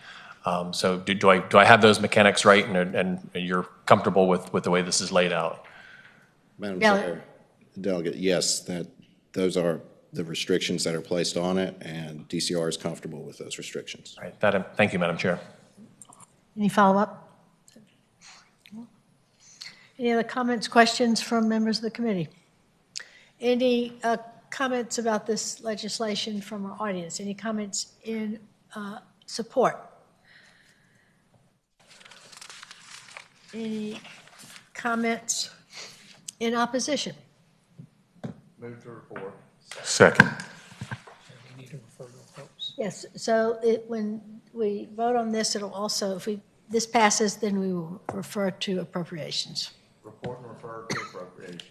So do I have those mechanics right, and you're comfortable with the way this is laid out? Madam Chair, Delegate, yes, those are the restrictions that are placed on it, and DCR is comfortable with those restrictions. All right. Thank you, Madam Chair. Any follow-up? Any other comments, questions from members of the committee? Any comments about this legislation from our audience? Any comments in support? Any comments in opposition? Move to report. Second. Yes, so when we vote on this, it'll also, if this passes, then we will refer to appropriations. Report and refer to appropriations.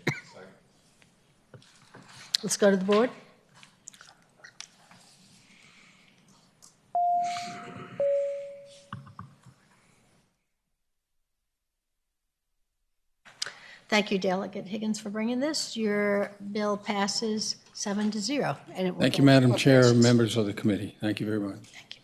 Let's go to the board. Thank you, Delegate Higgins, for bringing this. Your bill passes 7-0. And it will Thank go you, Madam to Chair, appropriations. members of the committee. Thank you very much. Thank you.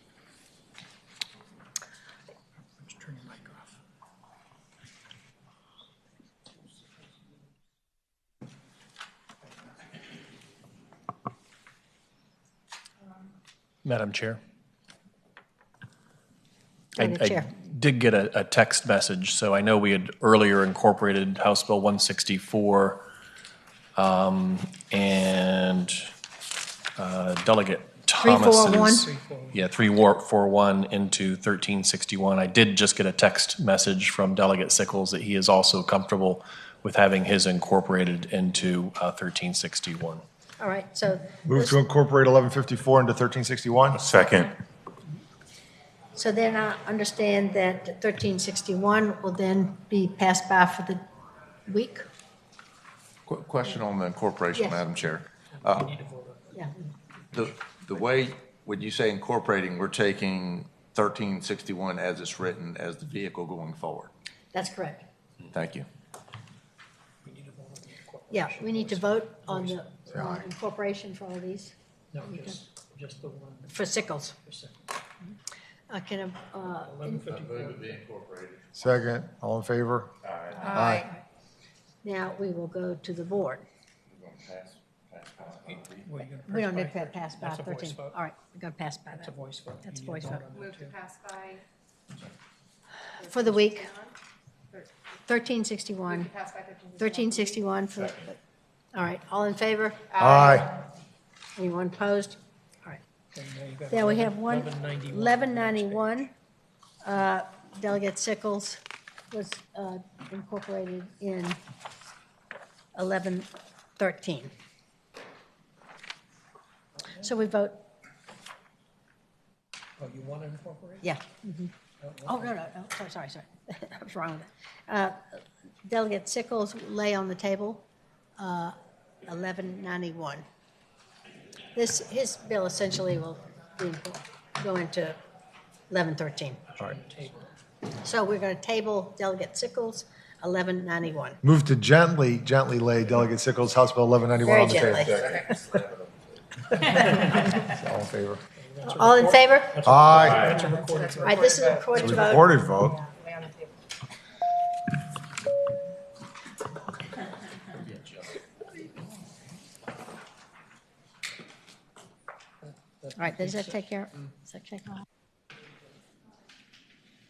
Madam Chair. Madam Chair. Did get a text message, so I know we had earlier incorporated House Bill 164 and Delegate Thomas's 341 into 1361. I did just get a text message from Delegate Sickles that he is also comfortable with having his incorporated into 1361. All right, so. Move to incorporate 1154 into 1361. Second. So then I understand that 1361 will then be passed by for the week? Question on the incorporation, Yes. Madam Chair. Yeah. The way, when you say incorporating, we're taking 1361 as it's written as the vehicle going forward. That's correct. Thank you. Yeah, we need to vote on the incorporation for all these. No, just the one. For Sickles. Can I, 1154. Second, all in favor? Aye. now we will go to the board. We don't need to pass by That's a voice 13. vote. All right, we're going to pass by That's a that. voice vote. That's a You need voice to vote. on that Move to too. pass by. For the week, 1361. Move to pass by 1361. 1361 for, all right, all in favor? Aye. Anyone opposed? All right. Okay, now you got Now we have one, 1191. 1191, Delegate Sickles was incorporated in 1113. So we vote, Oh, you want to incorporate? yeah. Mhm. Oh, no, sorry. I was wrong with that. Delegate Sickles lay on the table, 1191. His bill essentially will go into 1113. All right. So we're going to table Delegate Sickles, 1191. Move to gently lay Delegate Sickles' House Bill 1191 on the Very table. All in favor? All in favor? Aye. That's a recorded vote. All right, this is a It's recorded a vote. recorded vote. Lay on the table. All right, does that take care? Does that take all?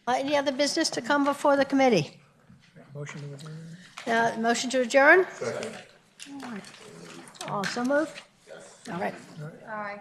Any other business to come before the committee? Motion to adjourn. Motion to adjourn? All right. Also moved? All right. Aye.